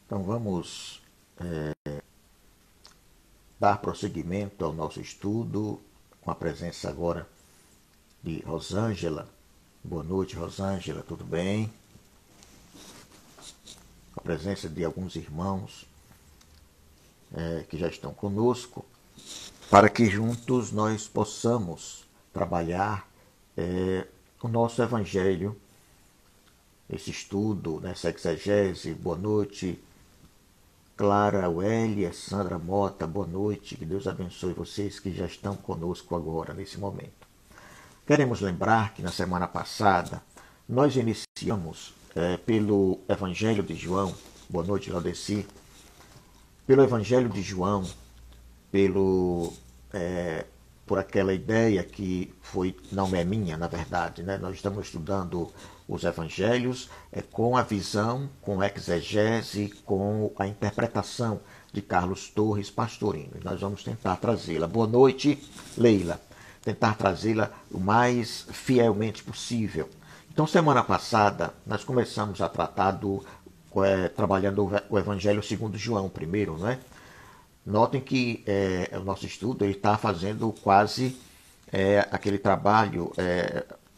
Então vamos dar prosseguimento ao nosso estudo com a presença agora de Rosângela. Boa noite, Rosângela, tudo bem? Com a presença de alguns irmãos que já estão conosco, para que juntos nós possamos trabalhar o nosso Evangelho, esse estudo, nessa exegese. Boa noite, Clara, Wélia, Sandra Mota, boa noite. Que Deus abençoe vocês que já estão conosco agora, nesse momento. Queremos lembrar que na semana passada nós iniciamos pelo Evangelho de João. Boa noite, Laudeci. Pelo Evangelho de João, por aquela ideia que não é minha, na verdade, né? Nós estamos estudando os evangelhos com a visão, com a exegese, com a interpretação de Carlos Torres Pastorino. E nós vamos tentar trazê-la. Boa noite, Leila. Tentar trazê-la o mais fielmente possível. Então, semana passada, nós começamos a tratar trabalhando o Evangelho segundo João primeiro, né? Notem que o nosso estudo está fazendo quase aquele trabalho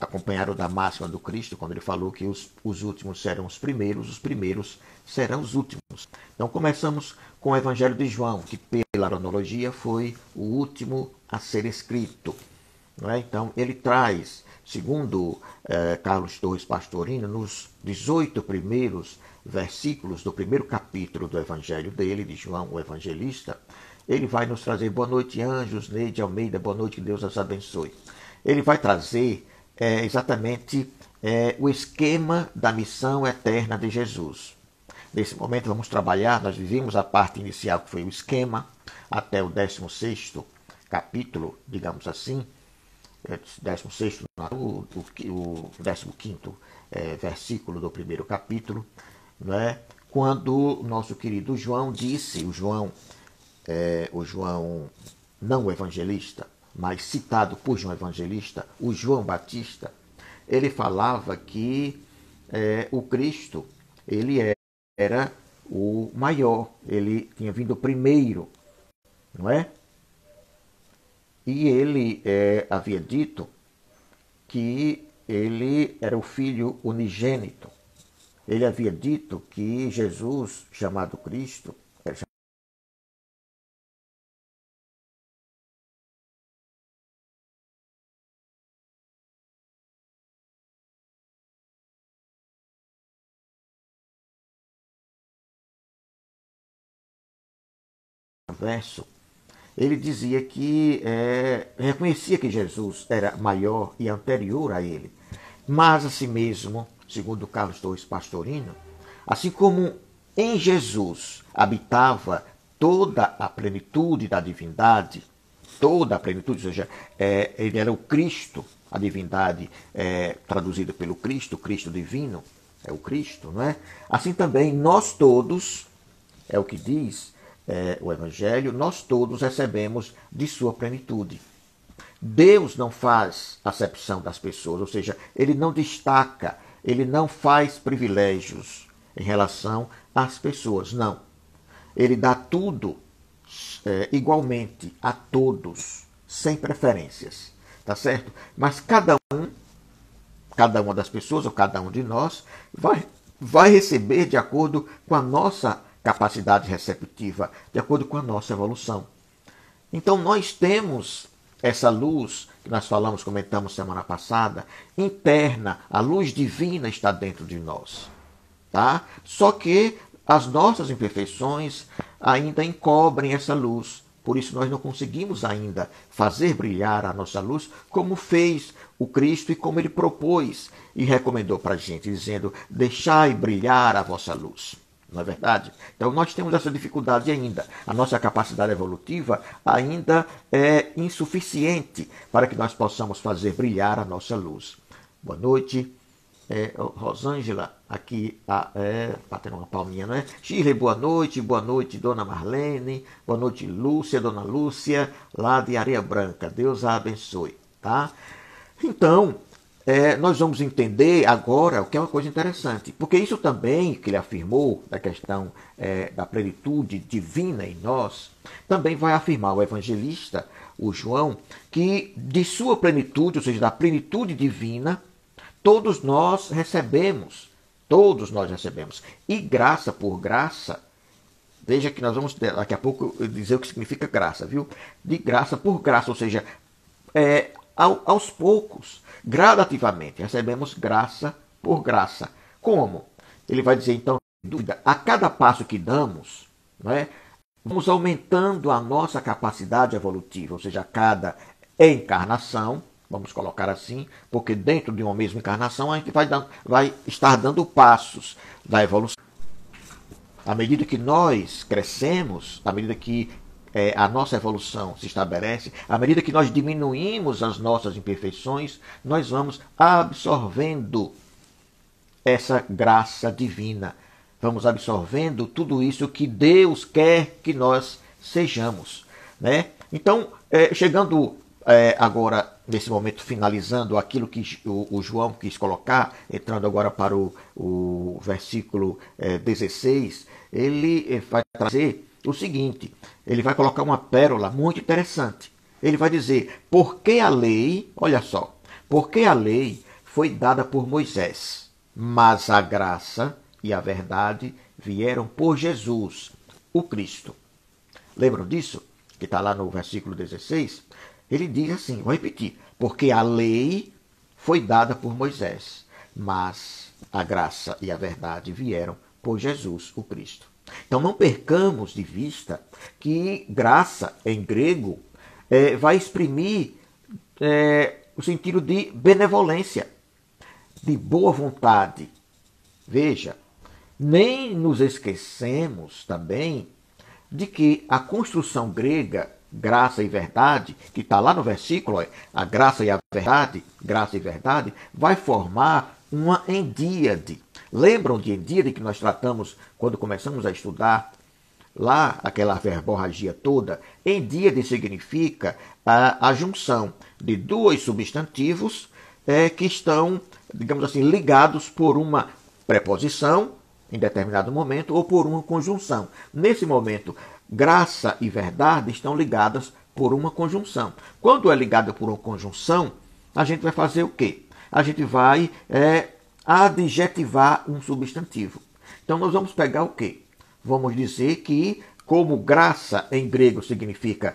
acompanhado da máxima do Cristo, quando ele falou que os últimos serão os primeiros serão os últimos. Então começamos com o Evangelho de João, que pela cronologia foi o último a ser escrito. Não é? Então ele traz, segundo Carlos Torres Pastorino, nos 18 primeiros versículos do primeiro capítulo do Evangelho dele, de João, o Evangelista, ele vai nos trazer boa noite, anjos, Neide Almeida, boa noite, que Deus as abençoe. Ele vai trazer exatamente o esquema da missão eterna de Jesus. Nesse momento vamos trabalhar, nós vivimos a parte inicial, que foi o esquema, até o 16º capítulo, digamos assim, 16º, o 15º versículo do primeiro capítulo, não é? Quando o nosso querido João disse, o João não o evangelista, mas citado por João Evangelista, o João Batista, ele falava que o Cristo, ele era o maior, ele tinha vindo primeiro, não é? E ele havia dito que ele era o Filho unigênito. Ele havia dito que Jesus, chamado Cristo, verso, ele dizia que reconhecia que Jesus era maior e anterior a ele. Mas, assim mesmo, segundo Carlos Torres Pastorino, assim como em Jesus habitava toda a plenitude da divindade, toda a plenitude, ou seja, ele era o Cristo, a divindade traduzida pelo Cristo, o Cristo divino, é o Cristo, não é? Assim também nós todos, é o que diz o Evangelho, nós todos recebemos de sua plenitude. Deus não faz acepção das pessoas, ou seja, ele não destaca, ele não faz privilégios em relação às pessoas, não. Ele dá tudo igualmente a todos, sem preferências, tá certo? Mas cada uma das pessoas, ou cada um de nós, vai receber de acordo com a nossa capacidade receptiva, de acordo com a nossa evolução. Então nós temos essa luz que nós comentamos semana passada, interna, a luz divina está dentro de nós. Tá? Só que as nossas imperfeições ainda encobrem essa luz. Por isso nós não conseguimos ainda fazer brilhar a nossa luz como fez o Cristo e como ele propôs e recomendou para a gente, dizendo: deixai brilhar a vossa luz. Não é verdade? Então nós temos essa dificuldade ainda. A nossa capacidade evolutiva ainda é insuficiente para que nós possamos fazer brilhar a nossa luz. Boa noite, Rosângela, aqui, batendo uma palminha, não é? Shirley, boa noite, dona Marlene, boa noite, Lúcia, dona Lúcia, lá de Areia Branca. Deus a abençoe, tá? Então, nós vamos entender agora o que é uma coisa interessante, porque isso também que ele afirmou da questão da plenitude divina em nós, também vai afirmar o evangelista, o João, que de sua plenitude, ou seja, da plenitude divina, todos nós recebemos, e graça por graça. Veja que nós vamos daqui a pouco dizer o que significa graça, viu? De graça por graça, ou seja, aos poucos, gradativamente, recebemos graça por graça. Como? Ele vai dizer, então, dúvida, a cada passo que damos, não é, vamos aumentando a nossa capacidade evolutiva, ou seja, a cada encarnação, vamos colocar assim, porque dentro de uma mesma encarnação a gente vai estar dando passos da evolução. À medida que nós crescemos, à medida que a nossa evolução se estabelece, à medida que nós diminuímos as nossas imperfeições, nós vamos absorvendo essa graça divina. Vamos absorvendo tudo isso que Deus quer que nós sejamos, né? Então, chegando agora, nesse momento, finalizando aquilo que o João quis colocar, entrando agora para o versículo 16, ele vai trazer o seguinte, ele vai colocar uma pérola muito interessante. Ele vai dizer, porque a lei, olha só, porque a lei foi dada por Moisés, mas a graça e a verdade vieram por Jesus, o Cristo. Lembram disso? Que está lá no versículo 16. Ele diz assim, vou repetir, porque a lei foi dada por Moisés, mas a graça e a verdade vieram por Jesus, o Cristo. Então não percamos de vista que graça, em grego, vai exprimir o sentido de benevolência, de boa vontade. Veja, nem nos esquecemos também de que a construção grega, graça e verdade, que está lá no versículo, a graça e a verdade, vai formar uma endíade. Lembram de endíade que nós tratamos quando começamos a estudar lá aquela verborragia toda? Endíade significa a junção de dois substantivos que estão, digamos assim, ligados por uma preposição em determinado momento ou por uma conjunção. Nesse momento, graça e verdade estão ligadas por uma conjunção. Quando é ligada por uma conjunção, a gente vai fazer o quê? A gente vai adjetivar um substantivo. Então nós vamos pegar o quê? Vamos dizer que, como graça em grego significa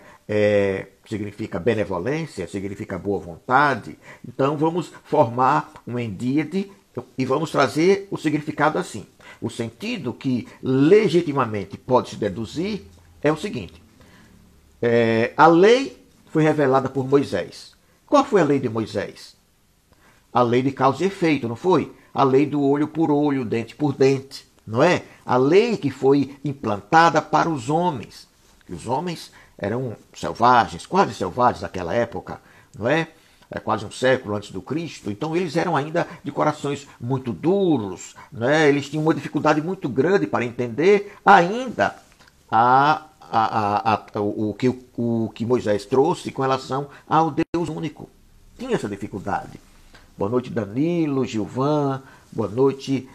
benevolência, significa boa vontade, então vamos formar um endíade e vamos trazer o significado assim. O sentido que legitimamente pode se deduzir é o seguinte. A lei foi revelada por Moisés. Qual foi a lei de Moisés? A lei de causa e efeito, não foi? A lei do olho por olho, dente por dente, não é? A lei que foi implantada para os homens. Os homens eram selvagens, quase selvagens naquela época, não é? Quase um século antes do Cristo, então eles eram ainda de corações muito duros, né? Eles tinham uma dificuldade muito grande para entender ainda o que Moisés trouxe com relação ao Deus único. Tinha essa dificuldade. Boa noite, Danilo, Gilvan, boa noite,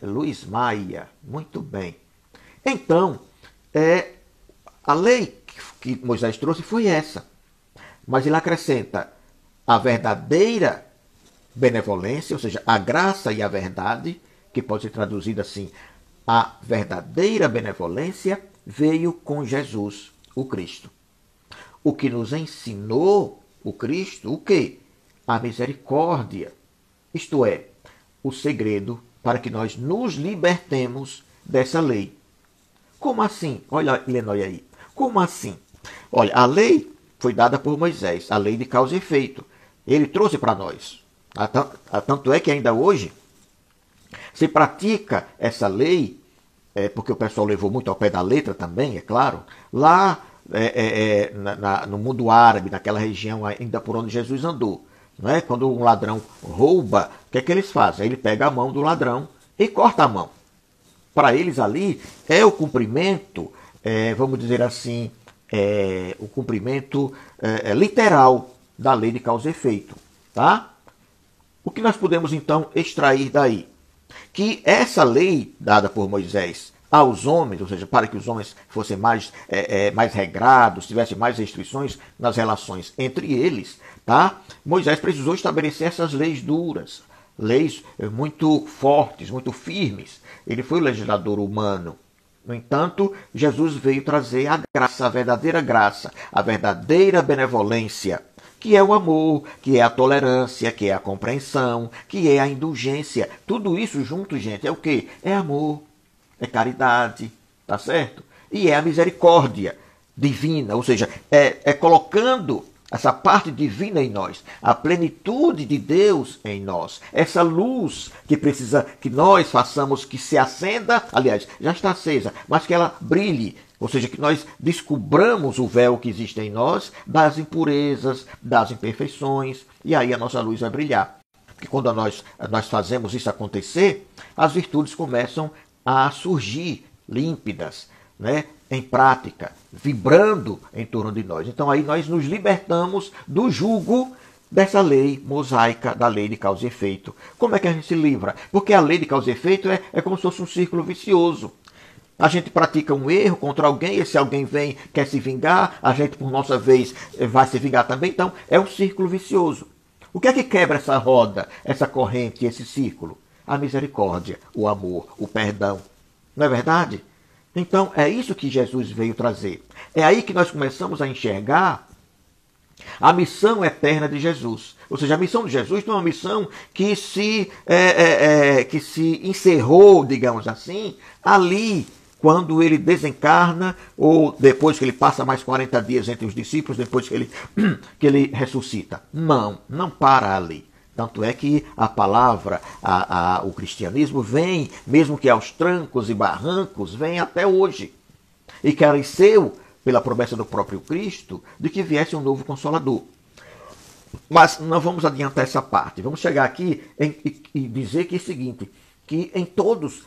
Luiz Maia, muito bem. Então, a lei que Moisés trouxe foi essa, mas ele acrescenta a verdadeira benevolência, ou seja, a graça e a verdade, que pode ser traduzida assim, a verdadeira benevolência veio com Jesus, o Cristo. O que nos ensinou o Cristo, o quê? A misericórdia, isto é, o segredo para que nós nos libertemos dessa lei. Como assim? Olha, Lenóia aí. Como assim? Olha, a lei foi dada por Moisés, a lei de causa e efeito. Ele trouxe para nós. Tanto é que ainda hoje se pratica essa lei, porque o pessoal levou muito ao pé da letra também, é claro, lá no mundo árabe, naquela região ainda por onde Jesus andou. Não é? Quando um ladrão rouba, o que é que eles fazem? Ele pega a mão do ladrão e corta a mão. Para eles ali é o cumprimento, vamos dizer assim, o cumprimento literal da lei de causa e efeito. Tá? O que nós podemos então extrair daí? Que essa lei dada por Moisés aos homens, ou seja, para que os homens fossem mais regrados, tivessem mais restrições nas relações entre eles, tá? Moisés precisou estabelecer essas leis duras, leis muito fortes, muito firmes. Ele foi o legislador humano. No entanto, Jesus veio trazer a graça, a verdadeira benevolência, que é o amor, que é a tolerância, que é a compreensão, que é a indulgência. Tudo isso junto, gente, é o quê? É amor, é caridade, tá certo? E é a misericórdia divina, ou seja, é colocando essa parte divina em nós, a plenitude de Deus em nós, essa luz que precisa que nós façamos que se acenda, aliás, já está acesa, mas que ela brilhe, ou seja, que nós descobramos o véu que existe em nós das impurezas, das imperfeições, e aí a nossa luz vai brilhar. Porque quando nós fazemos isso acontecer, as virtudes começam a surgir límpidas, né, em prática, vibrando em torno de nós. Então aí nós nos libertamos do jugo dessa lei mosaica, da lei de causa e efeito. Como é que a gente se livra? Porque a lei de causa e efeito é como se fosse um círculo vicioso. A gente pratica um erro contra alguém, esse alguém vem, quer se vingar, a gente, por nossa vez, vai se vingar também. Então, é um círculo vicioso. O que é que quebra essa roda, essa corrente, esse círculo? A misericórdia, o amor, o perdão. Não é verdade? Então, é isso que Jesus veio trazer. É aí que nós começamos a enxergar a missão eterna de Jesus. Ou seja, a missão de Jesus não é uma missão que se encerrou, digamos assim, ali, quando ele desencarna, ou depois que ele passa mais 40 dias entre os discípulos, depois que ele ressuscita. Não para ali. Tanto é que a palavra, o cristianismo vem, mesmo que aos trancos e barrancos, vem até hoje. E careceu, pela promessa do próprio Cristo, de que viesse um novo Consolador. Mas não vamos adiantar essa parte. Vamos chegar aqui e dizer que é o seguinte, que em todos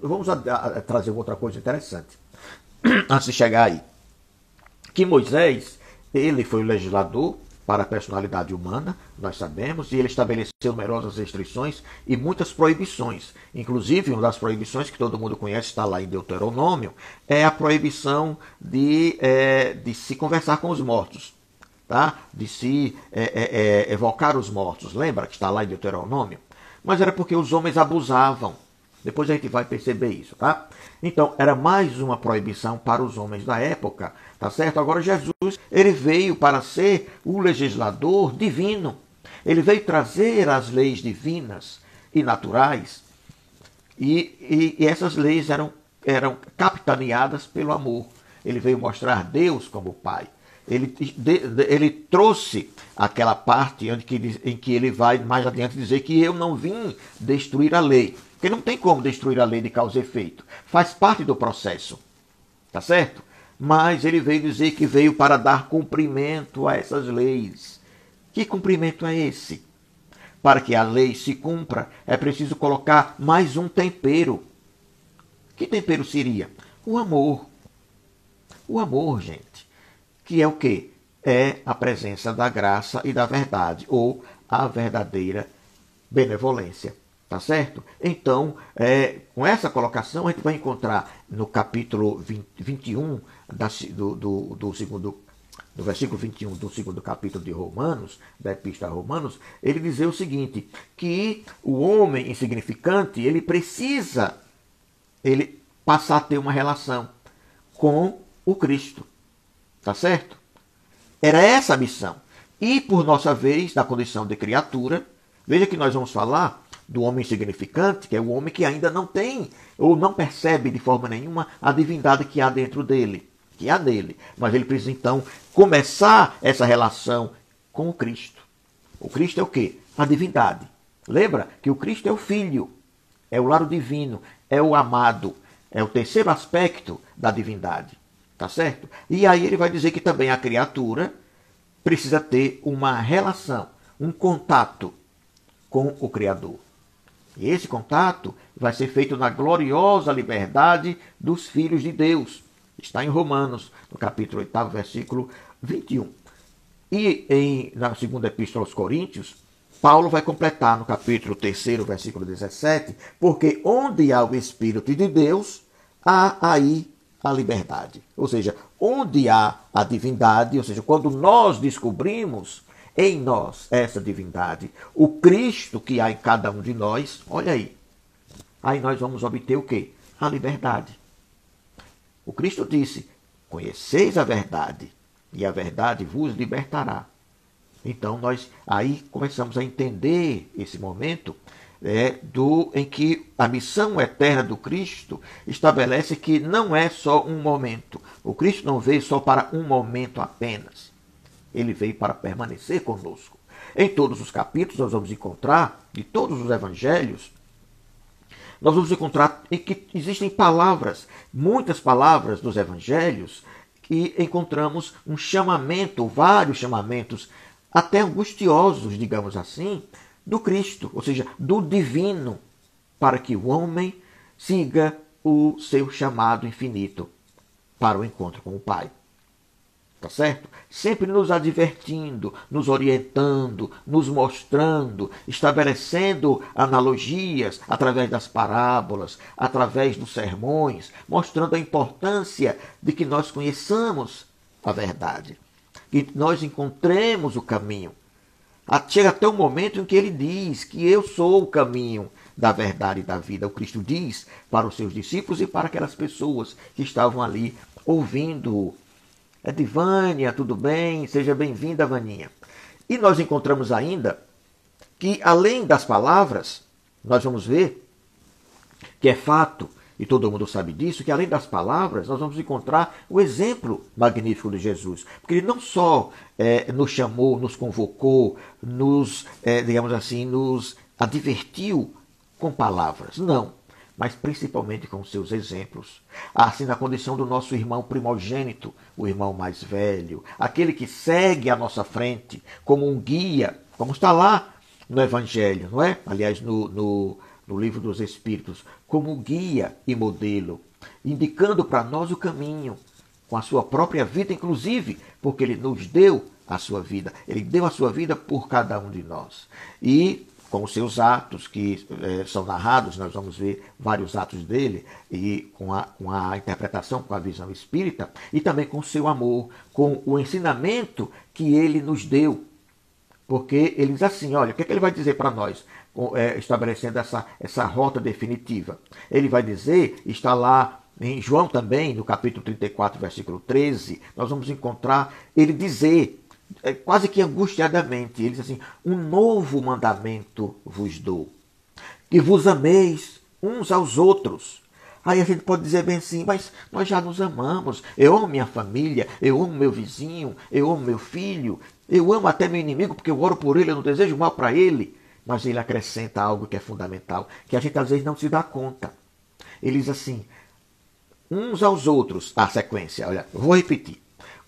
vamos trazer outra coisa interessante, antes de chegar aí. Que Moisés, ele foi o legislador para a personalidade humana, nós sabemos, e ele estabeleceu numerosas restrições e muitas proibições. Inclusive, uma das proibições que todo mundo conhece, está lá em Deuteronômio, é a proibição de se conversar com os mortos, tá? De se evocar os mortos. Lembra que está lá em Deuteronômio? Mas era porque os homens abusavam. Depois a gente vai perceber isso, tá? Então, era mais uma proibição para os homens da época, tá certo? Agora, Jesus, ele veio para ser o legislador divino. Ele veio trazer as leis divinas e naturais. E essas leis eram capitaneadas pelo amor. Ele veio mostrar Deus como Pai. Ele trouxe aquela parte em que ele vai mais adiante dizer que eu não vim destruir a lei. Porque não tem como destruir a lei de causa e efeito. Faz parte do processo. Tá certo? Mas ele veio dizer que veio para dar cumprimento a essas leis. Que cumprimento é esse? Para que a lei se cumpra, é preciso colocar mais um tempero. Que tempero seria? O amor. O amor, gente. Que é o quê? É a presença da graça e da verdade, ou a verdadeira benevolência. Tá certo? Então, com essa colocação, a gente vai encontrar no capítulo 21, do versículo 21 do segundo capítulo de Romanos, da Epístola a Romanos, ele diz o seguinte, que o homem insignificante, ele precisa passar a ter uma relação com o Cristo. Tá certo? Era essa a missão. E, por nossa vez, na condição de criatura, veja que nós vamos falar do homem insignificante, que é o homem que ainda não tem, ou não percebe de forma nenhuma a divindade que há dentro dele, que há nele. Mas ele precisa, então, começar essa relação com o Cristo. O Cristo é o quê? A divindade. Lembra que o Cristo é o Filho, é o lar divino, é o amado, é o terceiro aspecto da divindade. Tá certo? E aí ele vai dizer que também a criatura precisa ter uma relação, um contato com o Criador. E esse contato vai ser feito na gloriosa liberdade dos filhos de Deus. Está em Romanos, no capítulo 8, versículo 21. E na segunda epístola aos Coríntios, Paulo vai completar no capítulo 3º, versículo 17, porque onde há o Espírito de Deus, há aí a liberdade. Ou seja, onde há a divindade, ou seja, quando nós descobrimos em nós essa divindade, o Cristo que há em cada um de nós, olha aí nós vamos obter o quê? A liberdade. O Cristo disse, conheceis a verdade, e a verdade vos libertará. Então nós aí começamos a entender esse momento em que a missão eterna do Cristo estabelece que não é só um momento. O Cristo não veio só para um momento apenas. Ele veio para permanecer conosco. Em todos os capítulos nós vamos encontrar, de todos os evangelhos, nós vamos encontrar em que existem palavras, muitas palavras dos evangelhos, que encontramos um chamamento, vários chamamentos, até angustiosos, digamos assim, do Cristo, ou seja, do divino, para que o homem siga o seu chamado infinito para o encontro com o Pai. Tá certo? Sempre nos advertindo, nos orientando, nos mostrando, estabelecendo analogias através das parábolas, através dos sermões, mostrando a importância de que nós conheçamos a verdade, que nós encontremos o caminho. Chega até o momento em que ele diz que eu sou o caminho da verdade e da vida. O Cristo diz para os seus discípulos e para aquelas pessoas que estavam ali ouvindo. Vânia, tudo bem? Seja bem-vinda, Vaninha. E nós encontramos ainda que, além das palavras, nós vamos ver que é fato, e todo mundo sabe disso, que além das palavras, nós vamos encontrar o exemplo magnífico de Jesus. Porque ele não só nos chamou, nos convocou, digamos assim, nos advertiu com palavras. Não. Mas principalmente com seus exemplos. Assim, na condição do nosso irmão primogênito, o irmão mais velho, aquele que segue à nossa frente como um guia, como está lá no Evangelho, não é? Aliás, no Livro dos Espíritos, como guia e modelo, indicando para nós o caminho, com a sua própria vida, inclusive, porque ele nos deu a sua vida. Ele deu a sua vida por cada um de nós. E com os seus atos que são narrados, nós vamos ver vários atos dele, e com a interpretação, com a visão espírita, e também com o seu amor, com o ensinamento que ele nos deu. Porque ele diz assim, olha, o que é que ele vai dizer para nós, estabelecendo essa rota definitiva? Ele vai dizer, está lá em João também, no capítulo 34, versículo 13, nós vamos encontrar ele dizer, quase que angustiadamente, ele diz assim, um novo mandamento vos dou, que vos ameis uns aos outros. Aí a gente pode dizer bem assim, mas nós já nos amamos, eu amo minha família, eu amo meu vizinho, eu amo meu filho, eu amo até meu inimigo porque eu oro por ele, eu não desejo mal para ele. Mas ele acrescenta algo que é fundamental, que a gente às vezes não se dá conta. Ele diz assim, uns aos outros, a sequência, olha, vou repetir.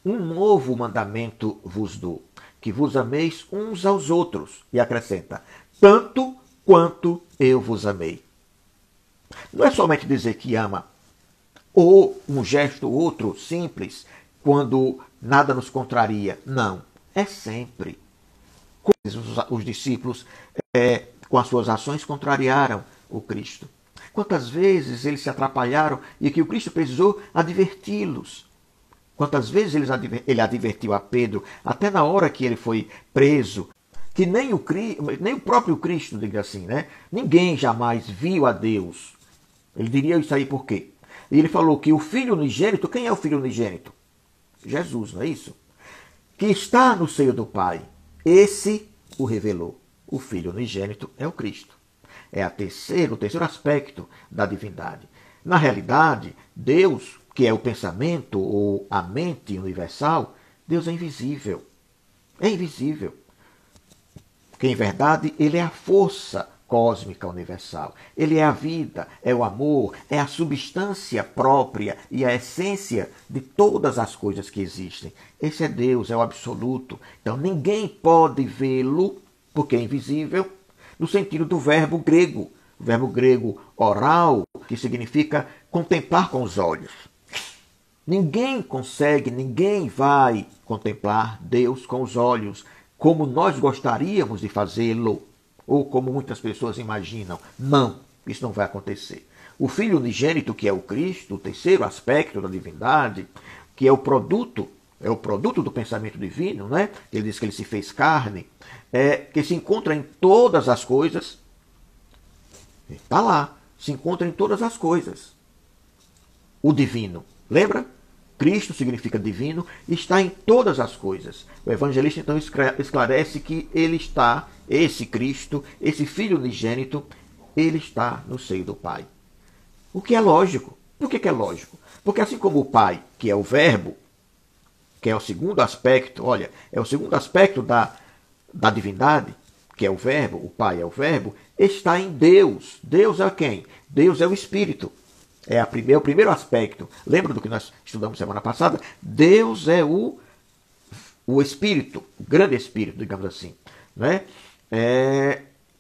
Um novo mandamento vos dou, que vos ameis uns aos outros. E acrescenta, tanto quanto eu vos amei. Não é somente dizer que ama, ou um gesto outro simples, quando nada nos contraria. Não, é sempre. Os discípulos, com as suas ações, contrariaram o Cristo. Quantas vezes eles se atrapalharam e que o Cristo precisou adverti-los. Quantas vezes ele advertiu a Pedro, até na hora que ele foi preso, que nem o próprio Cristo, diga assim, né? Ninguém jamais viu a Deus. Ele diria isso aí por quê? E ele falou que o Filho unigênito, quem é o Filho unigênito? Jesus, não é isso? Que está no seio do Pai. Esse o revelou. O Filho unigênito é o Cristo. É o terceiro aspecto da divindade. Na realidade, Deus, que é o pensamento ou a mente universal, Deus é invisível. É invisível. Porque, em verdade, ele é a força cósmica universal. Ele é a vida, é o amor, é a substância própria e a essência de todas as coisas que existem. Esse é Deus, é o absoluto. Então, ninguém pode vê-lo, porque é invisível, no sentido do verbo grego. O verbo grego oral, que significa contemplar com os olhos. Ninguém consegue, ninguém vai contemplar Deus com os olhos como nós gostaríamos de fazê-lo, ou como muitas pessoas imaginam. Não, isso não vai acontecer. O Filho unigênito, que é o Cristo, o terceiro aspecto da divindade, que é o produto do pensamento divino, né? Ele diz que ele se fez carne, que se encontra em todas as coisas. Está lá, se encontra em todas as coisas. O divino, lembra? Cristo significa divino, está em todas as coisas. O evangelista então esclarece que ele está, esse Cristo, esse Filho unigênito, ele está no seio do Pai. O que é lógico. Por que é lógico? Porque assim como o Pai, que é o Verbo, que é o segundo aspecto, olha, é o segundo aspecto da divindade, que é o Verbo, o Pai é o Verbo, está em Deus. Deus é quem? Deus é o Espírito. É o primeiro aspecto. Lembra do que nós estudamos semana passada? Deus é o Espírito, o grande Espírito, digamos assim. Né?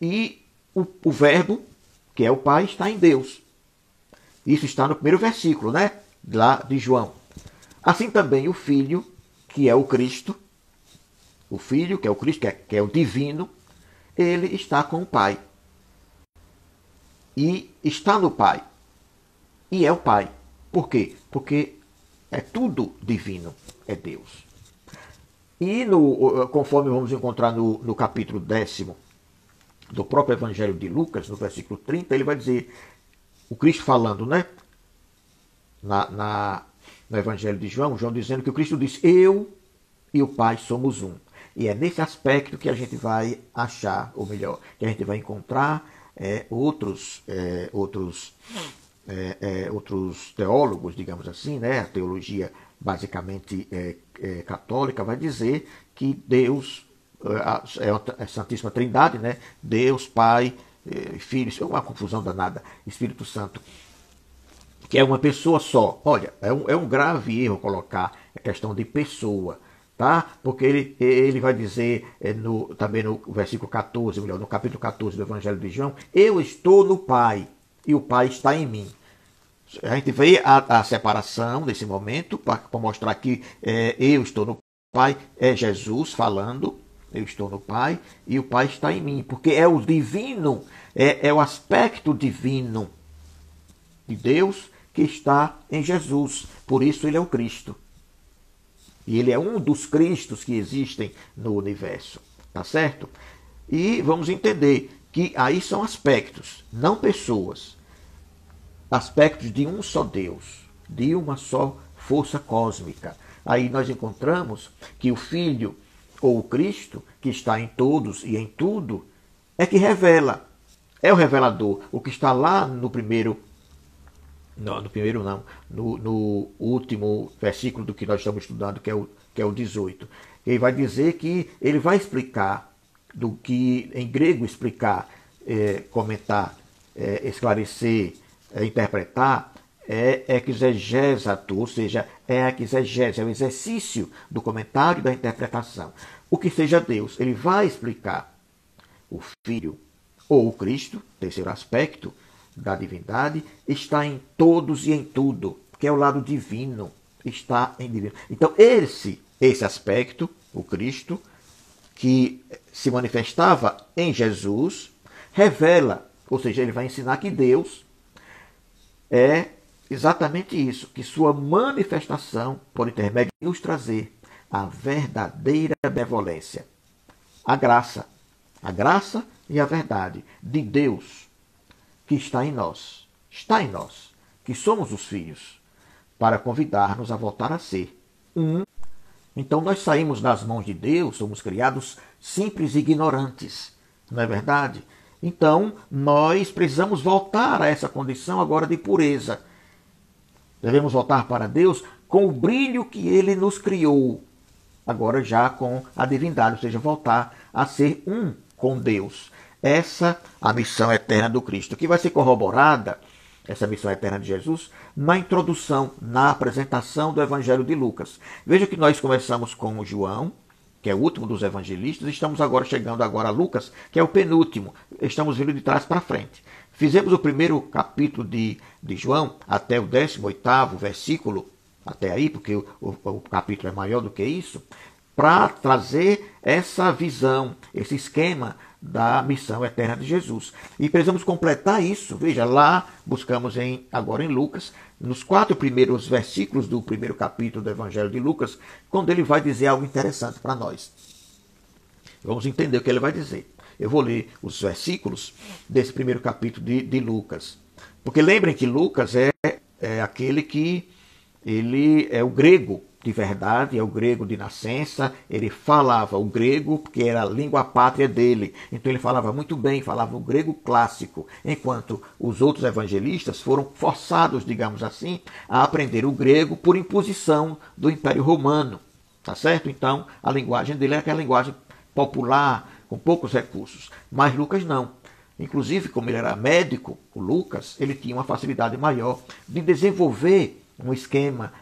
E o Verbo, que é o Pai, está em Deus. Isso está no primeiro versículo, né? Lá de João. Assim também o Filho, que é o Cristo, o Filho, que é o Cristo, que é o divino, ele está com o Pai. E está no Pai. E é o Pai. Por quê? Porque é tudo divino, é Deus. E conforme vamos encontrar no capítulo 10º do próprio Evangelho de Lucas, no versículo 30, ele vai dizer, o Cristo falando, né? No Evangelho de João, João dizendo que o Cristo disse, eu e o Pai somos um. E é nesse aspecto que a gente vai achar, ou melhor, que a gente vai encontrar outros teólogos, digamos assim, né? A teologia basicamente católica vai dizer que Deus é a Santíssima Trindade, né? Deus, Pai, Filho, isso é uma confusão danada, Espírito Santo, que é uma pessoa só. Olha, é um grave erro colocar a questão de pessoa, tá? Porque ele vai dizer também no versículo 14, melhor, no capítulo 14 do Evangelho de João, eu estou no Pai e o Pai está em mim. A gente vê a separação nesse momento para mostrar que eu estou no Pai, é Jesus falando, eu estou no Pai e o Pai está em mim, porque é o divino, é o aspecto divino de Deus que está em Jesus. Por isso ele é o Cristo. E ele é um dos Cristos que existem no universo. Tá certo? E vamos entender que aí são aspectos, não pessoas. Aspectos de um só Deus, de uma só força cósmica. Aí nós encontramos que o Filho, ou o Cristo, que está em todos e em tudo, é que revela. É o revelador. O que está lá no primeiro... Não, no primeiro não. No último versículo do que nós estamos estudando, que é o 18. Ele vai dizer que ele vai explicar, do que em grego explicar, comentar, esclarecer, interpretar, exegesato, ou seja, a exegese, é o exercício do comentário e da interpretação. O que seja Deus, ele vai explicar o Filho ou o Cristo, terceiro aspecto da divindade, está em todos e em tudo, que é o lado divino, está em divino. Então esse aspecto, o Cristo, que se manifestava em Jesus, revela, ou seja, ele vai ensinar que Deus é exatamente isso, que sua manifestação, por intermédio de nos trazer a verdadeira benevolência, a graça e a verdade de Deus que está em nós, que somos os filhos, para convidar-nos a voltar a ser um. Então nós saímos das mãos de Deus, somos criados simples e ignorantes, não é verdade? Então nós precisamos voltar a essa condição agora de pureza. Devemos voltar para Deus com o brilho que Ele nos criou, agora já com a divindade, ou seja, voltar a ser um com Deus. Essa a missão eterna do Cristo, que vai ser corroborada, essa missão eterna de Jesus, na introdução, na apresentação do Evangelho de Lucas. Veja que nós começamos com João, que é o último dos evangelistas, e estamos agora chegando a Lucas, que é o penúltimo. Estamos vindo de trás para frente. Fizemos o primeiro capítulo de João até o 18º versículo, até aí, porque o capítulo é maior do que isso, para trazer essa visão, esse esquema da missão eterna de Jesus. E precisamos completar isso. Veja, lá buscamos agora em Lucas, nos 4 primeiros versículos do primeiro capítulo do Evangelho de Lucas, quando ele vai dizer algo interessante para nós. Vamos entender o que ele vai dizer. Eu vou ler os versículos desse primeiro capítulo de Lucas. Porque lembrem que Lucas é aquele que ele é o grego de verdade, é o grego de nascença. Ele falava o grego porque era a língua pátria dele. Então ele falava muito bem, falava o grego clássico. Enquanto os outros evangelistas foram forçados, digamos assim, a aprender o grego por imposição do Império Romano. Tá certo? Então a linguagem dele era aquela linguagem popular, com poucos recursos. Mas Lucas não. Inclusive, como ele era médico, o Lucas, ele tinha uma facilidade maior de desenvolver um esquema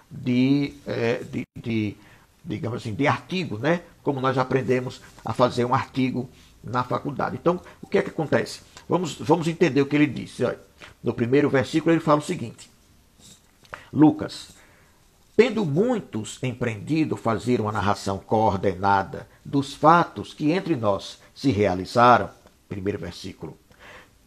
digamos assim, de artigo, né? Como nós aprendemos a fazer um artigo na faculdade. Então, o que é que acontece? Vamos entender o que ele disse. Olha, no primeiro versículo ele fala o seguinte: Lucas, tendo muitos empreendido fazer uma narração coordenada dos fatos que entre nós se realizaram, primeiro versículo,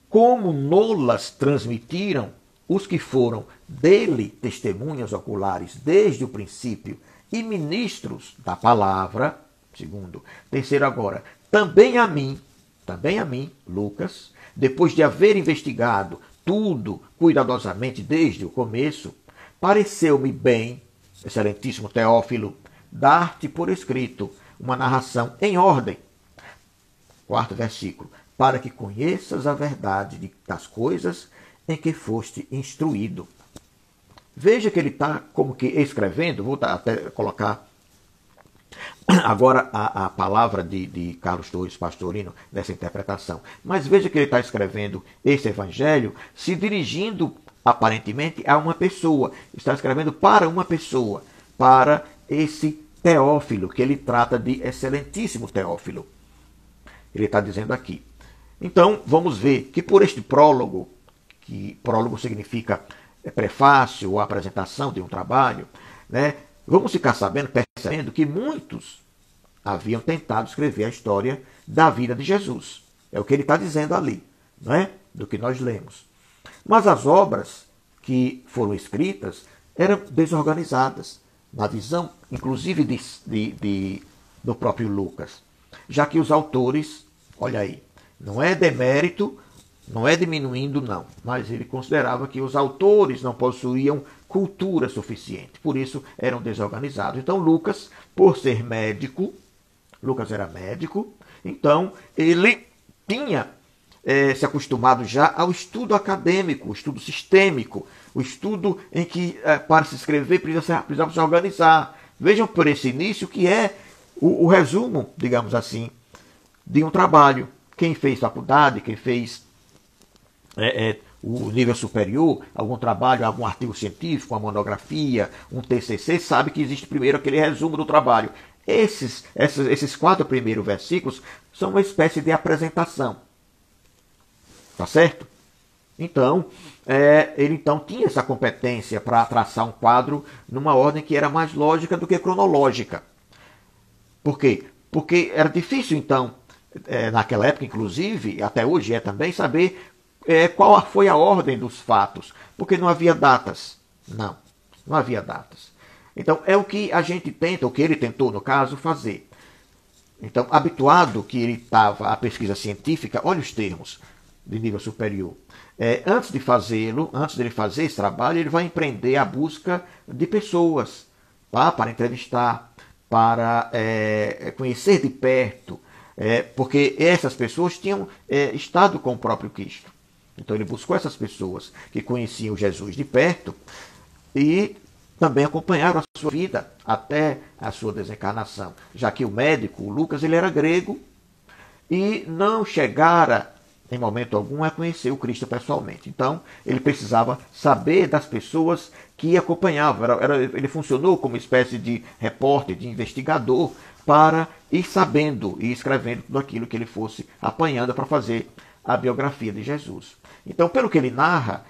como nolas transmitiram os que foram dele testemunhas oculares desde o princípio e ministros da palavra, segundo. Terceiro agora, também a mim, Lucas, depois de haver investigado tudo cuidadosamente desde o começo, pareceu-me bem, excelentíssimo Teófilo, dar-te por escrito uma narração em ordem. Quarto versículo, para que conheças a verdade das coisas em que foste instruído. Veja que ele está como que escrevendo, vou até colocar agora a palavra de Carlos Torres Pastorino nessa interpretação. Mas veja que ele está escrevendo esse evangelho se dirigindo aparentemente a uma pessoa. Está escrevendo para uma pessoa, para esse Teófilo, que ele trata de excelentíssimo Teófilo. Ele está dizendo aqui. Então, vamos ver que por este prólogo, que prólogo significa prefácio ou apresentação de um trabalho, né? Vamos ficar percebendo que muitos haviam tentado escrever a história da vida de Jesus. É o que ele está dizendo ali, não é? Do que nós lemos. Mas as obras que foram escritas eram desorganizadas, na visão, inclusive, do próprio Lucas. Já que os autores, olha aí, não é demérito, não é diminuindo, não, mas ele considerava que os autores não possuíam cultura suficiente, por isso eram desorganizados. Então Lucas, por ser médico, Lucas era médico, então ele tinha se acostumado já ao estudo acadêmico, o estudo sistêmico, o estudo em que para se escrever precisava se organizar. Vejam por esse início que é o resumo, digamos assim, de um trabalho. Quem fez faculdade, quem fez o nível superior, algum trabalho, algum artigo científico, uma monografia, um TCC, sabe que existe primeiro aquele resumo do trabalho. Esses 4 primeiros versículos são uma espécie de apresentação. Tá certo? Então, ele então tinha essa competência para traçar um quadro numa ordem que era mais lógica do que cronológica. Por quê? Porque era difícil, então, naquela época, inclusive, até hoje é também, saber qual foi a ordem dos fatos, porque não havia datas. Não havia datas. Então, é o que a gente tenta, o que ele tentou, no caso, fazer. Então, habituado que ele estava à pesquisa científica, olha os termos de nível superior. Antes dele fazer esse trabalho, ele vai empreender a busca de pessoas, tá? Para entrevistar, para conhecer de perto, porque essas pessoas tinham estado com o próprio Cristo. Então ele buscou essas pessoas que conheciam Jesus de perto e também acompanharam a sua vida até a sua desencarnação, já que o médico, o Lucas, ele era grego e não chegara em momento algum a conhecer o Cristo pessoalmente. Então ele precisava saber das pessoas que acompanhavam. Ele funcionou como espécie de repórter, de investigador, para ir sabendo e escrevendo tudo aquilo que ele fosse apanhando para fazer a biografia de Jesus. Então, pelo que ele narra,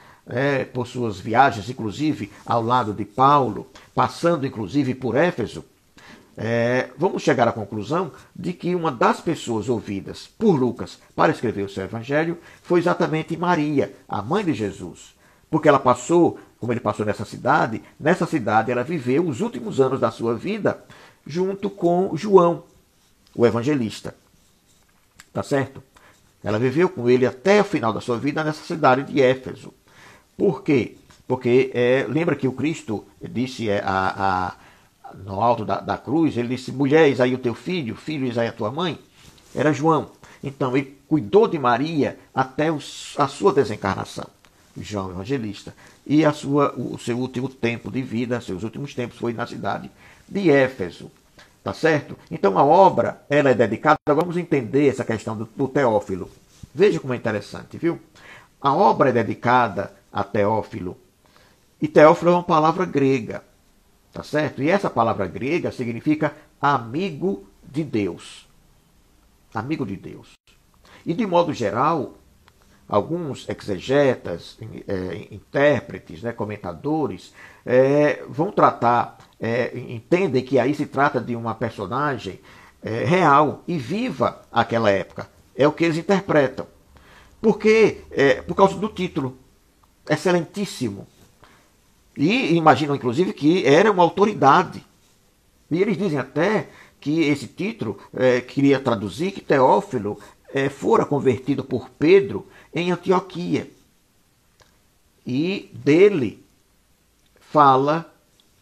por suas viagens, inclusive ao lado de Paulo, passando inclusive por Éfeso, vamos chegar à conclusão de que uma das pessoas ouvidas por Lucas para escrever o seu evangelho foi exatamente Maria, a mãe de Jesus. Porque ela passou, como ele passou nessa cidade ela viveu os últimos anos da sua vida junto com João, o evangelista. Tá certo? Ela viveu com ele até o final da sua vida nessa cidade de Éfeso. Por quê? Porque lembra que o Cristo disse no alto da cruz, ele disse, mulher, eis aí o teu filho, filho, eis aí a tua mãe. Era João. Então ele cuidou de Maria até a sua desencarnação, João Evangelista. E o seu último tempo de vida, seus últimos tempos, foi na cidade de Éfeso. Tá certo? Então a obra, ela é dedicada, vamos entender essa questão do Teófilo. Veja como é interessante, viu? A obra é dedicada a Teófilo. E Teófilo é uma palavra grega. Tá certo? E essa palavra grega significa amigo de Deus. Amigo de Deus. E de modo geral, alguns exegetas, intérpretes, comentadores, vão tratar, entendem que aí se trata de uma personagem real e viva àquela época. É o que eles interpretam. Porque, por causa do título, excelentíssimo. E imaginam, inclusive, que era uma autoridade. E eles dizem até que esse título queria traduzir que Teófilo fora convertido por Pedro em Antioquia. E dele fala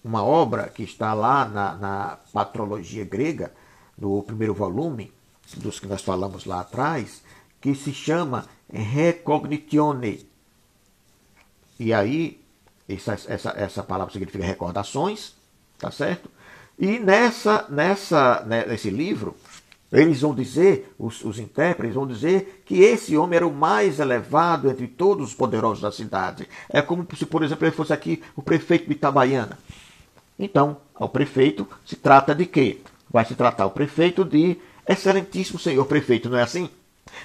uma obra que está lá na patrologia grega, no primeiro volume, dos que nós falamos lá atrás, que se chama Recognitione. E aí, essa palavra significa recordações, tá certo? E nesse livro, eles vão dizer, os intérpretes vão dizer que esse homem era o mais elevado entre todos os poderosos da cidade. É como se, por exemplo, ele fosse aqui o prefeito de Itabaiana. Então, ao prefeito se trata de quê? Vai se tratar o prefeito de excelentíssimo senhor prefeito, não é assim?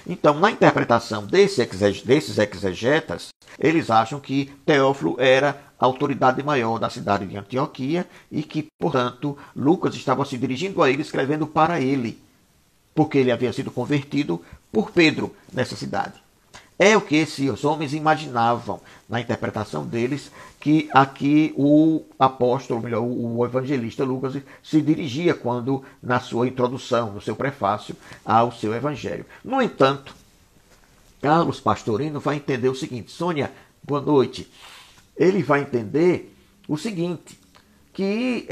Então, na interpretação desses exegetas, eles acham que Teófilo era a autoridade maior da cidade de Antioquia e que, portanto, Lucas estava se dirigindo a ele, escrevendo para ele, porque ele havia sido convertido por Pedro nessa cidade. É o que esses homens imaginavam na interpretação deles, que aqui o apóstolo, melhor, o evangelista Lucas se dirigia quando, na sua introdução, no seu prefácio ao seu evangelho. No entanto, Carlos Pastorino vai entender o seguinte. Sônia, boa noite. Ele vai entender o seguinte, que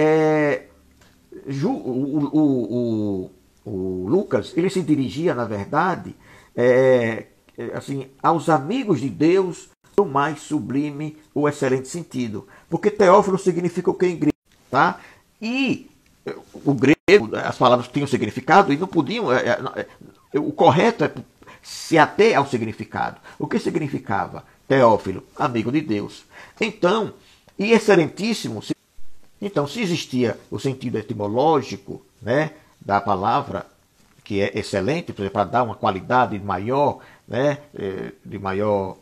o Lucas, ele se dirigia, na verdade, assim, aos amigos de Deus no mais sublime ou excelente sentido. Porque Teófilo significa o que em grego, tá? E o grego, as palavras tinham significado e não podiam... o correto é se ater ao significado. O que significava? Teófilo, amigo de Deus. Então, e excelentíssimo... Então, se existia o sentido etimológico, né, da palavra, que é excelente, por exemplo, para dar uma qualidade maior, né, de maior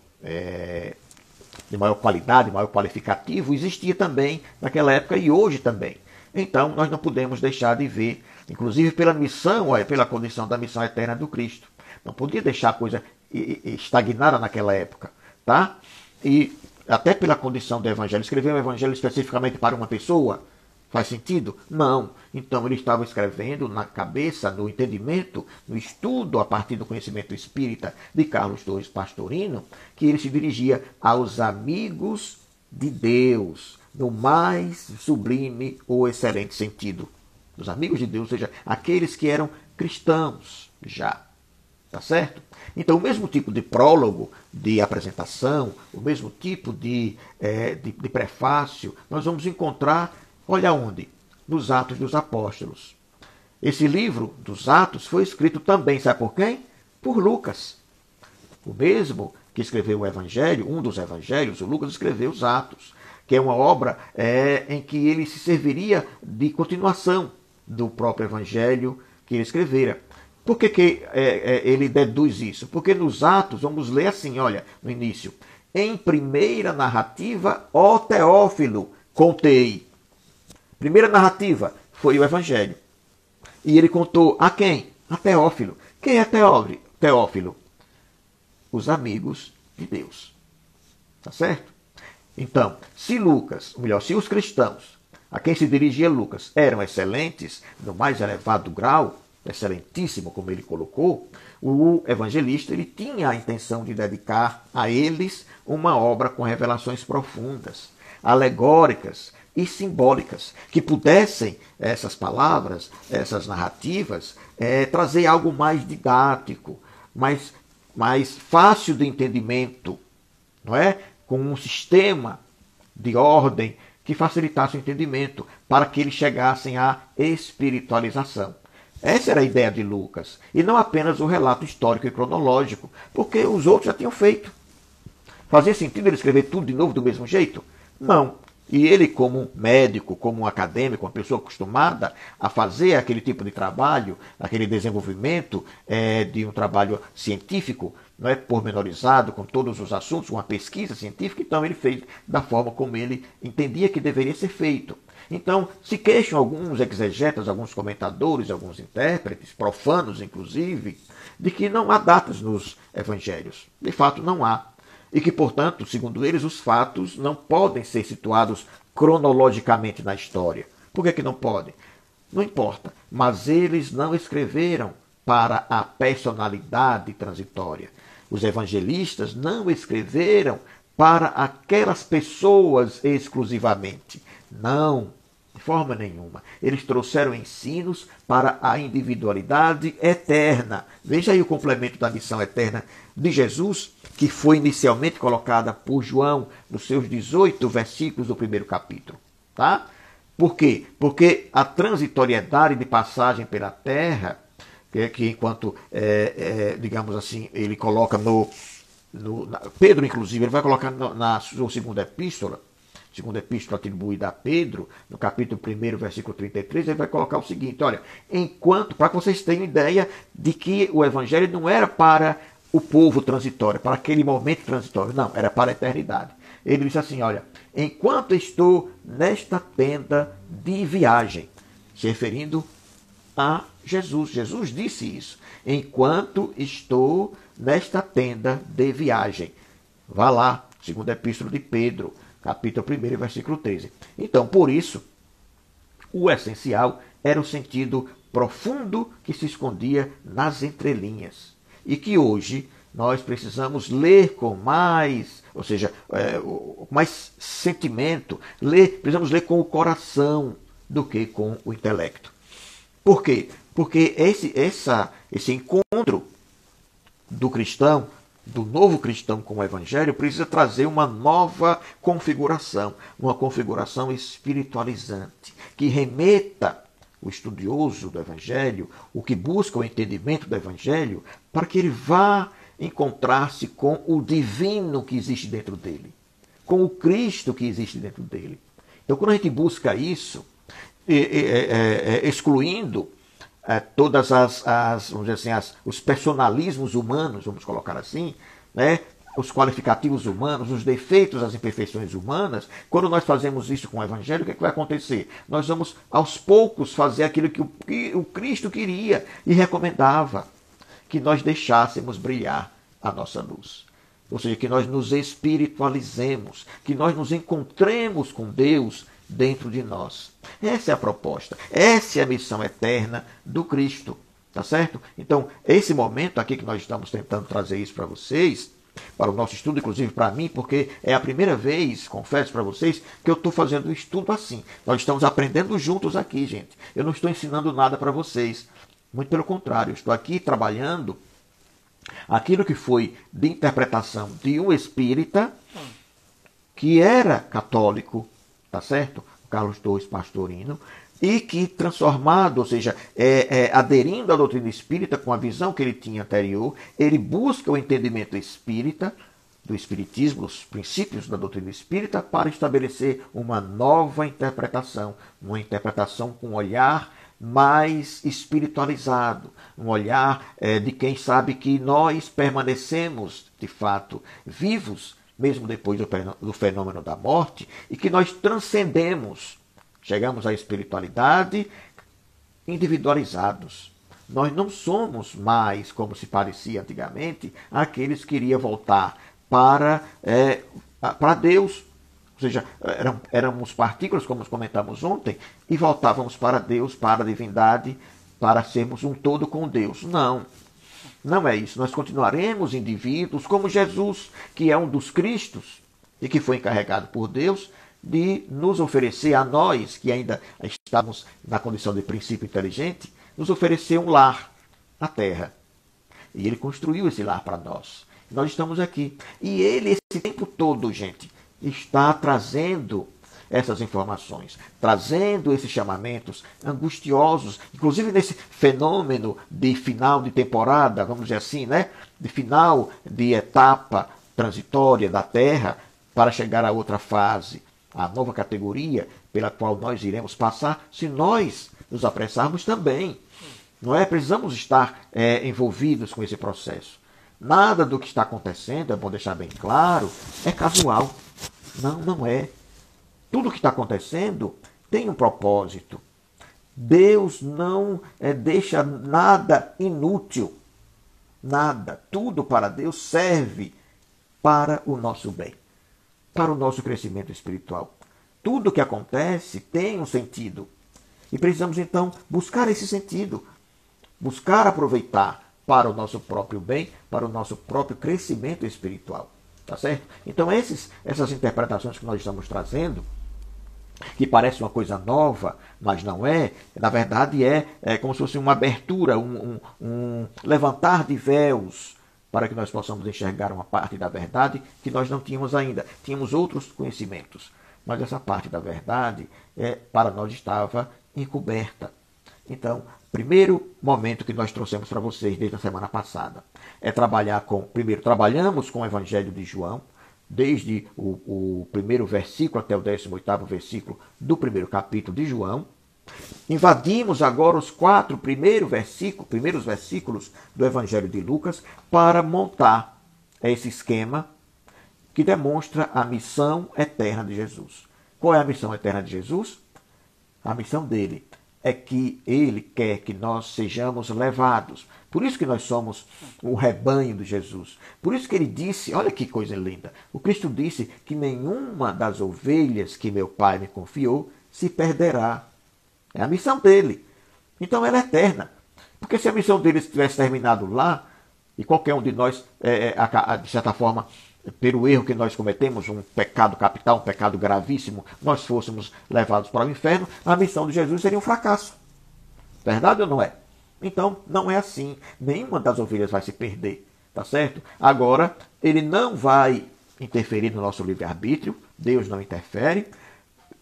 qualidade, maior qualificativo, existia também naquela época e hoje também. Então, nós não podemos deixar de ver, inclusive pela missão, pela condição da missão eterna do Cristo. Não podia deixar a coisa estagnada naquela época, tá? E até pela condição do evangelho. Escrever um evangelho especificamente para uma pessoa faz sentido? Não. Então ele estava escrevendo na cabeça, no entendimento, no estudo, a partir do conhecimento espírita de Carlos Torres Pastorino, que ele se dirigia aos amigos de Deus, no mais sublime ou excelente sentido. Os amigos de Deus, ou seja, aqueles que eram cristãos já. Tá certo? Então, o mesmo tipo de prólogo, de apresentação, o mesmo tipo de prefácio, nós vamos encontrar, olha onde? Nos Atos dos Apóstolos. Esse livro dos Atos foi escrito também, sabe por quem? Por Lucas. O mesmo que escreveu o Evangelho, um dos Evangelhos, o Lucas escreveu os Atos, que é uma obra em que ele se serviria de continuação do próprio Evangelho que ele escrevera. Por que ele deduz isso? Porque nos Atos, vamos ler assim, olha, no início. em primeira narrativa, ó Teófilo, contei. Primeira narrativa foi o Evangelho. E ele contou a quem? A Teófilo. Quem é Teófilo? Os amigos de Deus. Tá certo? Então, se Lucas, ou melhor, se os cristãos a quem se dirigia Lucas eram excelentes, no mais elevado grau, excelentíssimo como ele colocou, o evangelista ele tinha a intenção de dedicar a eles uma obra com revelações profundas, alegóricas e simbólicas, que pudessem, essas palavras, essas narrativas, trazer algo mais didático, mais fácil de entendimento, não é? Com um sistema de ordem que facilitasse o entendimento, para que eles chegassem à espiritualização. Essa era a ideia de Lucas, e não apenas o relato histórico e cronológico, porque os outros já tinham feito. Fazia sentido ele escrever tudo de novo do mesmo jeito? Não. E ele, como médico, como um acadêmico, uma pessoa acostumada a fazer aquele tipo de trabalho, aquele desenvolvimento de um trabalho científico, não é pormenorizado, com todos os assuntos, uma pesquisa científica, então ele fez da forma como ele entendia que deveria ser feito. Então, se queixam alguns exegetas, alguns comentadores, alguns intérpretes, profanos inclusive, de que não há datas nos evangelhos. De fato, não há. E que, portanto, segundo eles, os fatos não podem ser situados cronologicamente na história. Por que não podem? Não importa. Mas eles não escreveram para a personalidade transitória. Os evangelistas não escreveram para aquelas pessoas exclusivamente. Não, de forma nenhuma. Eles trouxeram ensinos para a individualidade eterna. Veja aí o complemento da missão eterna de Jesus, que foi inicialmente colocada por João nos seus 18 versículos do primeiro capítulo. Tá? Por quê? Porque a transitoriedade de passagem pela terra, que enquanto, digamos assim, ele coloca Pedro, inclusive, ele vai colocar na sua segunda epístola atribuída a Pedro, no capítulo 1, versículo 33, ele vai colocar o seguinte, olha, para que vocês tenham ideia de que o evangelho não era para o povo transitório, para aquele momento transitório, não, era para a eternidade. Ele disse assim, olha, enquanto estou nesta tenda de viagem, se referindo a Jesus. Jesus disse isso. Enquanto estou nesta tenda de viagem. Vá lá, segunda epístola de Pedro, capítulo 1, versículo 13. Então, por isso, o essencial era o sentido profundo que se escondia nas entrelinhas. E que hoje nós precisamos ler com mais, ou seja, com mais sentimento, precisamos ler com o coração do que com o intelecto. Por quê? Porque esse encontro do cristão, do novo cristão com o evangelho, precisa trazer uma nova configuração, uma configuração espiritualizante, que remeta o estudioso do evangelho, o que busca o entendimento do evangelho, para que ele vá encontrar-se com o divino que existe dentro dele, com o Cristo que existe dentro dele. Então, quando a gente busca isso, excluindo todas vamos dizer assim, os personalismos humanos, vamos colocar assim, né? Os qualificativos humanos, os defeitos, as imperfeições humanas, quando nós fazemos isso com o Evangelho, o que é que vai acontecer? Nós vamos, aos poucos, fazer aquilo que o Cristo queria e recomendava, que nós deixássemos brilhar a nossa luz. Ou seja, que nós nos espiritualizemos, que nós nos encontremos com Deus dentro de nós. Essa é a proposta, essa é a missão eterna do Cristo, tá certo? Então, esse momento aqui que nós estamos tentando trazer isso para vocês, para o nosso estudo, inclusive para mim, porque é a primeira vez, confesso para vocês, que eu estou fazendo um estudo assim. Nós estamos aprendendo juntos aqui, gente. Eu não estou ensinando nada para vocês. Muito pelo contrário, eu estou aqui trabalhando aquilo que foi de interpretação de um espírita que era católico, tá certo? Carlos Torres Pastorino, e que transformado, ou seja, aderindo à doutrina espírita com a visão que ele tinha anterior, ele busca o entendimento espírita, do espiritismo, os princípios da doutrina espírita, para estabelecer uma nova interpretação, uma interpretação com um olhar mais espiritualizado, um olhar de quem sabe que nós permanecemos, de fato, vivos mesmo depois do fenômeno da morte, e que nós transcendemos, chegamos à espiritualidade individualizados. Nós não somos mais, como se parecia antigamente, aqueles que iriam voltar para Deus. Ou seja, éramos partículas, como comentamos ontem, e voltávamos para Deus, para a divindade, para sermos um todo com Deus. Não, não é isso. Nós continuaremos indivíduos como Jesus, que é um dos Cristos e que foi encarregado por Deus de nos oferecer a nós, que ainda estamos na condição de princípio inteligente, nos oferecer um lar na terra. E ele construiu esse lar para nós. Nós estamos aqui. E ele, esse tempo todo, gente, está trazendo essas informações, trazendo esses chamamentos angustiosos, inclusive nesse fenômeno de final de temporada, vamos dizer assim, né? De final de etapa transitória da Terra para chegar a outra fase, a nova categoria pela qual nós iremos passar, se nós nos apressarmos também. Não é? Precisamos estar envolvidos com esse processo. Nada do que está acontecendo, é bom deixar bem claro, é casual. Não, não é. Tudo o que está acontecendo tem um propósito. Deus não deixa nada inútil. Nada. Tudo para Deus serve para o nosso bem, para o nosso crescimento espiritual. Tudo o que acontece tem um sentido. E precisamos, então, buscar esse sentido. Buscar aproveitar para o nosso próprio bem, para o nosso próprio crescimento espiritual. Tá certo? Então, essas interpretações que nós estamos trazendo, que parece uma coisa nova, mas não é, na verdade é como se fosse uma abertura, um levantar de véus, para que nós possamos enxergar uma parte da verdade que nós não tínhamos ainda. Tínhamos outros conhecimentos, mas essa parte da verdade para nós estava encoberta. Então, primeiro momento que nós trouxemos para vocês desde a semana passada é primeiro, trabalhamos com o Evangelho de João, desde o primeiro versículo até o 18º versículo do primeiro capítulo de João. Invadimos agora os 4 primeiros versículos do Evangelho de Lucas para montar esse esquema que demonstra a missão eterna de Jesus. Qual é a missão eterna de Jesus? A missão dele é que ele quer que nós sejamos levados. Por isso que nós somos o rebanho de Jesus. Por isso que ele disse, olha que coisa linda, o Cristo disse que nenhuma das ovelhas que meu Pai me confiou se perderá. É a missão dele. Então ela é eterna. Porque se a missão dele tivesse terminado lá, e qualquer um de nós, de certa forma, pelo erro que nós cometemos, um pecado capital, um pecado gravíssimo, nós fôssemos levados para o inferno, a missão de Jesus seria um fracasso. Verdade ou não é? Então, não é assim. Nenhuma das ovelhas vai se perder. Tá certo? Agora, ele não vai interferir no nosso livre-arbítrio. Deus não interfere.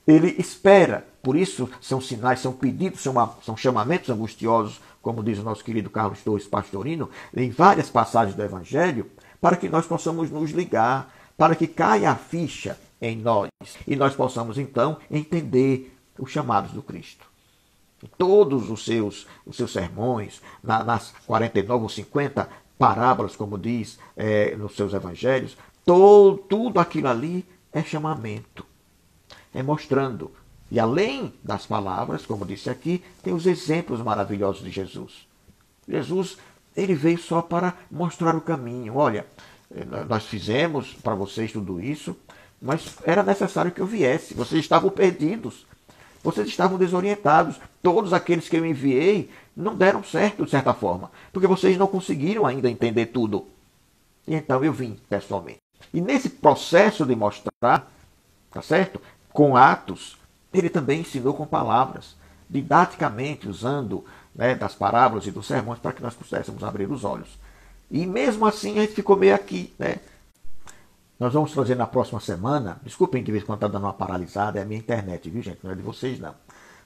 Ele espera. Por isso, são sinais, são pedidos, são chamamentos angustiosos, como diz o nosso querido Carlos Torres Pastorino, em várias passagens do Evangelho, para que nós possamos nos ligar, para que caia a ficha em nós e nós possamos, então, entender os chamados do Cristo. Em todos os seus sermões, nas 49 ou 50 parábolas, como diz nos seus evangelhos, tudo aquilo ali é chamamento, é mostrando. E além das palavras, como disse aqui, tem os exemplos maravilhosos de Jesus. Jesus, ele veio só para mostrar o caminho. Olha, nós fizemos para vocês tudo isso, mas era necessário que eu viesse. Vocês estavam perdidos. Vocês estavam desorientados. Todos aqueles que eu enviei não deram certo, de certa forma, porque vocês não conseguiram ainda entender tudo. E então eu vim pessoalmente. E nesse processo de mostrar, tá certo? Com atos, ele também ensinou com palavras, didaticamente, usando das parábolas e dos sermões para que nós pudéssemos abrir os olhos. E mesmo assim a gente ficou meio aqui, né? Nós vamos trazer na próxima semana, desculpem de vez em quando está dando uma paralisada, é a minha internet, viu gente? Não é de vocês não.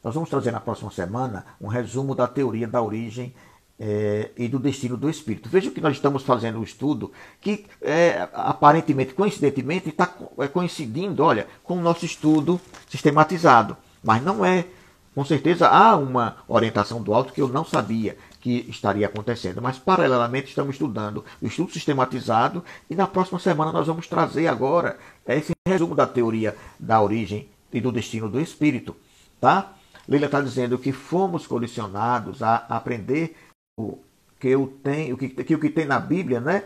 Nós vamos trazer na próxima semana um resumo da teoria da origem e do destino do Espírito. Veja que nós estamos fazendo um estudo que aparentemente, coincidentemente, está coincidindo, olha, com o nosso estudo sistematizado. Mas não é. Com certeza há uma orientação do alto que eu não sabia, que estaria acontecendo. Mas, paralelamente, estamos estudando o estudo sistematizado e na próxima semana nós vamos trazer agora esse resumo da teoria da origem e do destino do espírito. Tá? Leila está dizendo que fomos condicionados a aprender o que tem na Bíblia, né?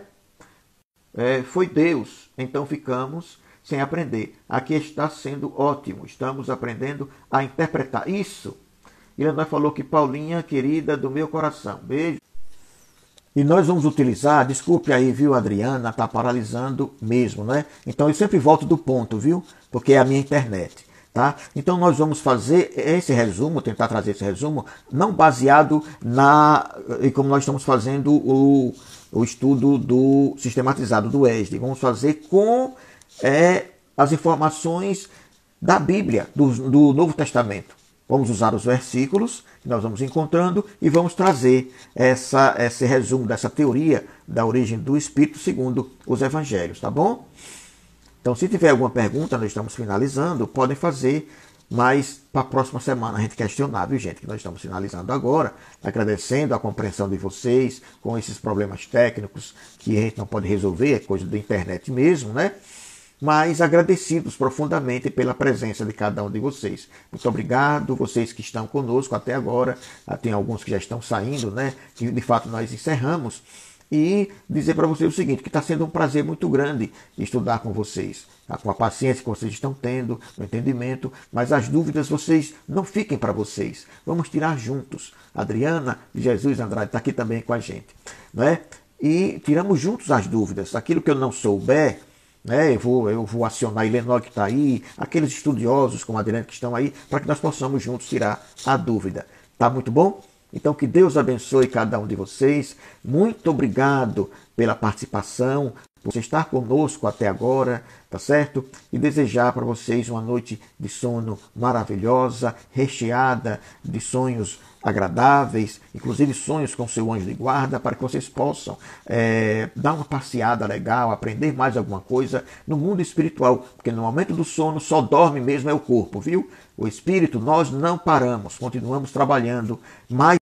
Foi Deus. Então ficamos sem aprender. Aqui está sendo ótimo. Estamos aprendendo a interpretar isso. Ele falou que Paulinha, querida do meu coração. Beijo. E nós vamos utilizar, desculpe aí, viu, Adriana, está paralisando mesmo, né? Então eu sempre volto do ponto, viu? Porque é a minha internet, tá? Então nós vamos fazer esse resumo, tentar trazer esse resumo, não baseado como nós estamos fazendo o estudo do sistematizado do Wesley. Vamos fazer com as informações da Bíblia, do Novo Testamento. Vamos usar os versículos que nós vamos encontrando e vamos trazer esse resumo dessa teoria da origem do Espírito segundo os Evangelhos, tá bom? Então, se tiver alguma pergunta, nós estamos finalizando, podem fazer, mas para a próxima semana a gente questionar, viu, gente? Que nós estamos finalizando agora, agradecendo a compreensão de vocês com esses problemas técnicos que a gente não pode resolver, é coisa da internet mesmo, né? Mas agradecidos profundamente pela presença de cada um de vocês. Muito obrigado, vocês que estão conosco até agora. Tem alguns que já estão saindo, né? Que de fato nós encerramos. E dizer para vocês o seguinte, que está sendo um prazer muito grande estudar com vocês. Tá? Com a paciência que vocês estão tendo, o entendimento, mas as dúvidas vocês não fiquem para vocês. Vamos tirar juntos. Adriana de Jesus Andrade está aqui também com a gente. Né? E tiramos juntos as dúvidas. Aquilo que eu não souber, eu vou acionar a Helenor que está aí, aqueles estudiosos como a Adriana que estão aí, para que nós possamos juntos tirar a dúvida. Tá muito bom? Então que Deus abençoe cada um de vocês. Muito obrigado pela participação, por você estar conosco até agora, tá certo? E desejar para vocês uma noite de sono maravilhosa, recheada de sonhos agradáveis, inclusive sonhos com seu anjo de guarda, para que vocês possam dar uma passeada legal, aprender mais alguma coisa no mundo espiritual, porque no momento do sono só dorme mesmo o corpo, viu? O espírito, nós não paramos, continuamos trabalhando mais